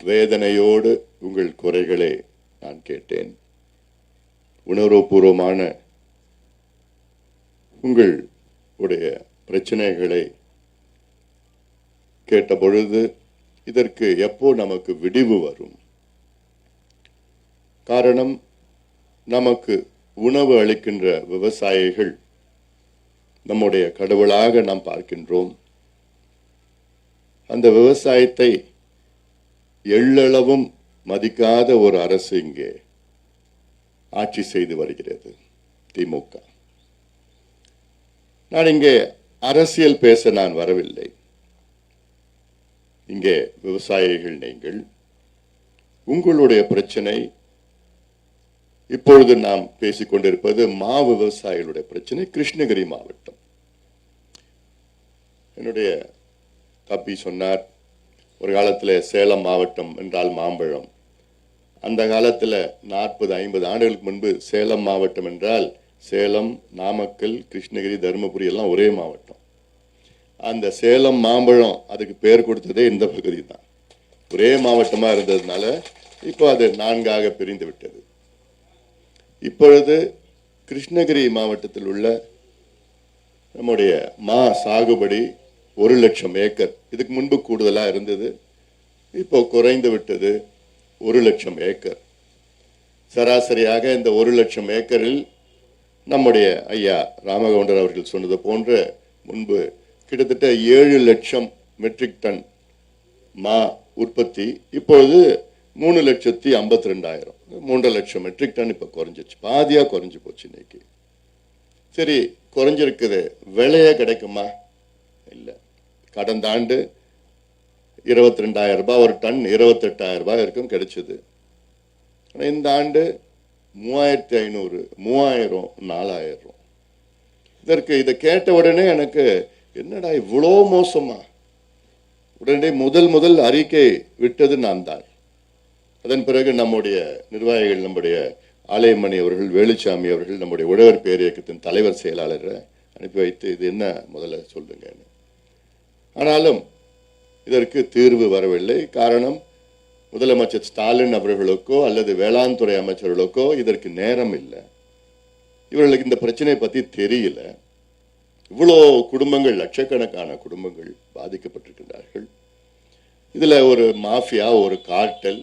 வேதனையோடு உங்கள் குறைகளை நான் கேட்டேன். உணர்வுபூர்வமான உங்களுடைய பிரச்சனைகளை கேட்ட பொழுது இதற்கு எப்போ நமக்கு விடிவு வரும்? காரணம், நமக்கு உணவு அளிக்கின்ற விவசாயிகள் நம்முடைய கடவுளாக நாம் பார்க்கின்றோம். அந்த விவசாயத்தை எள்ளளவும் மதிக்காத ஒரு அரசு இங்கே ஆட்சி செய்து வருகிறது, திமுக. நான் இங்கே அரசியல் பேச நான் வரவில்லை. இங்கே விவசாயிகள் நீங்கள், உங்களுடைய பிரச்சனை, இப்பொழுது நாம் பேசிக்கொண்டிருப்பது விவசாயிகளுடைய பிரச்சனை, கிருஷ்ணகிரி மாவட்டம். என்னுடைய தம்பி சொன்னார், ஒரு காலத்தில் சேலம் மாவட்டம் என்றால் மாம்பழம். அந்த காலத்தில் 40-50 ஆண்டுகளுக்கு முன்பு சேலம் மாவட்டம் என்றால் சேலம், நாமக்கல், கிருஷ்ணகிரி, தருமபுரி எல்லாம் ஒரே மாவட்டம். அந்த சேலம் மாம்பழம் அதுக்கு பேர் கொடுத்ததே இந்த பகுதி தான். ஒரே மாவட்டமாக இருந்ததுனால இப்போ அது 4ஆக பிரிந்து விட்டது. இப்பொழுது கிருஷ்ணகிரி மாவட்டத்தில் உள்ள நம்முடைய சாகுபடி 1,00,000 ஏக்கர். இதுக்கு முன்பு கூடுதலாக இருந்தது, இப்போ குறைந்து விட்டது. 1,00,000 ஏக்கர். சராசரியாக இந்த 1,00,000 ஏக்கரில் நம்முடைய ஐயா ராமகவுண்டர் அவர்கள் சொன்னது போன்ற முன்பு கிட்டத்தட்ட 7 லட்சம் மெட்ரிக் டன் உற்பத்தி. இப்பொழுது 3,52,000, 3 லட்சம் மெட்ரிக் டன் இப்ப குறைஞ்சிச்சு, பாதியா குறைஞ்சு போச்சு இன்னைக்கு. சரி, குறைஞ்சிருக்குது, விலையே கிடைக்குமா? இல்லை. கடந்த ஆண்டு 22,000 ரூபாய் ஒரு டன், 28,000 ரூபாய் வரைக்கும் கிடைச்சது. இந்த ஆண்டு 3,500, 3,000, 4,000. இதற்கு இதை கேட்ட உடனே எனக்கு என்னடா இவ்வளோ மோசமா? உடனே முதல் அறிக்கை விட்டது நான் தான். அதன் பிறகு நம்முடைய நிர்வாகிகள், நம்முடைய ஆலயமணி அவர்கள், வேலுச்சாமி அவர்கள், நம்முடைய உழவர் பேரியக்கத்தின் தலைவர் செயலாளரை அனுப்பி வைத்து இது என்ன முதல்ல சொல்லுங்க. ஆனாலும் இதற்கு தீர்வு வரவில்லை. காரணம், முதலமைச்சர் ஸ்டாலின் அவர்களுக்கோ அல்லது வேளாண் துறை அமைச்சர்களுக்கோ இதற்கு நேரம் இல்லை. இவர்களுக்கு இந்த பிரச்சனையை பற்றி தெரியல. இவ்வளோ குடும்பங்கள், லட்சக்கணக்கான குடும்பங்கள் பாதிக்கப்பட்டிருக்கின்றார்கள். இதில் ஒரு மாஃபியா, ஒரு கார்டல்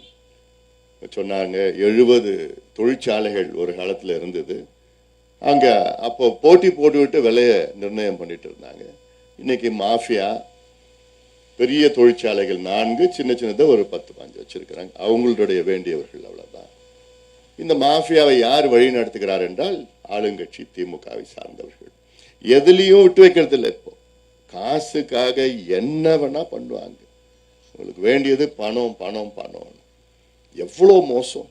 சொன்னாங்க. 70 தொழிற்சாலைகள் ஒரு காலத்தில் இருந்தது. அங்கே அப்போ போட்டி போட்டுவிட்டு விலையை நிர்ணயம் பண்ணிட்டு இருந்தாங்க. இன்னைக்கு மாஃபியா, பெரிய தொழிற்சாலைகள் 4, சின்னதை ஒரு 10-15 வச்சிருக்கிறாங்க. அவங்களுடைய வேண்டியவர்கள், அவ்வளவுதான். இந்த மாஃபியாவை யார் வழி நடத்துகிறார் என்றால் ஆளுங்கட்சி திமுகவை சார்ந்தவர்கள். எதுலையும் விட்டு வைக்கிறது இல்லை. இப்போ காசுக்காக என்ன வேணா பண்ணுவாங்க. உங்களுக்கு வேண்டியது பணம், பணம், பணம். எவ்வளோ மோசம்!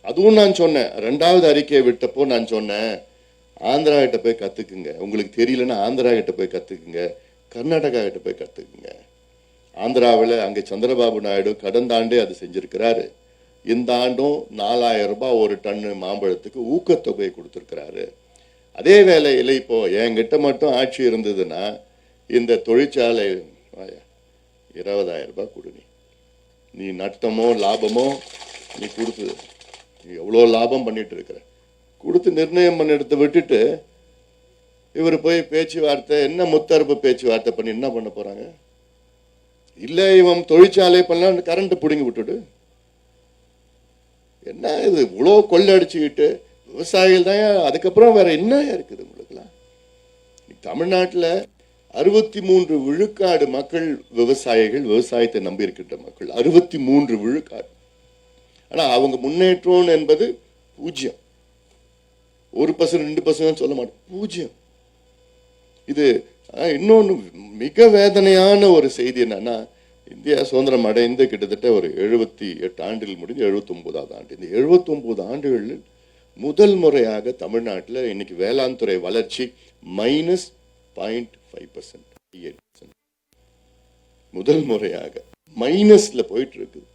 அதுவும் நான் சொன்னேன், 2வது அறிக்கையை விட்டப்போ நான் சொன்னேன், ஆந்திரா கிட்ட போய் கத்துக்குங்க. உங்களுக்கு தெரியலன்னா ஆந்திரா கிட்ட போய் கத்துக்குங்க, கர்நாடகா கிட்ட போய் கத்துக்குங்க. ஆந்திராவில் அங்கே சந்திரபாபு நாயுடு கடந்த ஆண்டே அது செஞ்சிருக்கிறாரு. இந்த ஆண்டும் 4,000 ரூபாய் ஒரு டன்னு மாம்பழத்துக்கு ஊக்கத்தொகை கொடுத்துருக்கிறாரு. அதே வேலையில் இப்போ என்கிட்ட மட்டும் ஆட்சி இருந்ததுன்னா இந்த தொழிற்சாலை 20,000 ரூபாய் கொடு. நீ நட்டமோ லாபமோ நீ கொடுத்து, நீ எவ்வளோ லாபம் பண்ணிட்டு இருக்கிற, கொடுத்து நிர்ணயம் பண்ணி எடுத்து விட்டுட்டு இவர் போய் பேச்சுவார்த்தை, என்ன முத்தரப்பு பேச்சுவார்த்தை பண்ணி என்ன பண்ண போறாங்க? இல்லை, இவன் தொழிற்சாலை பண்ணலாம், கரண்ட் பிடுங்கி விட்டுடு. என்ன இது இவ்வளோ கொள்ளடிச்சுக்கிட்டு விவசாயிகள் தான். அதுக்கப்புறம் வேற என்ன இருக்குது உங்களுக்குலாம்? தமிழ்நாட்டில் 63 விழுக்காடு மக்கள் விவசாயிகள், விவசாயத்தை நம்பி இருக்கின்ற மக்கள் 63 விழுக்காடு. ஆனா அவங்க முன்னேற்றம் என்பது 0. 1%, 2% சொல்ல மாட்டோம், 0. இது இன்னொன்று மிக வேதனையான ஒரு செய்தி என்னன்னா, இந்தியா சுதந்திரம் அடைந்து கிட்டத்தட்ட ஒரு 78 ஆண்டுகள் முடிஞ்சு 79வது ஆண்டு. இந்த 79 ஆண்டுகளில் முதல் முறையாக தமிழ்நாட்டில் இன்னைக்கு வேளாண் துறை வளர்ச்சி -0.5%, முதல் முறையாக மைனஸ்ல போயிட்டு இருக்குது.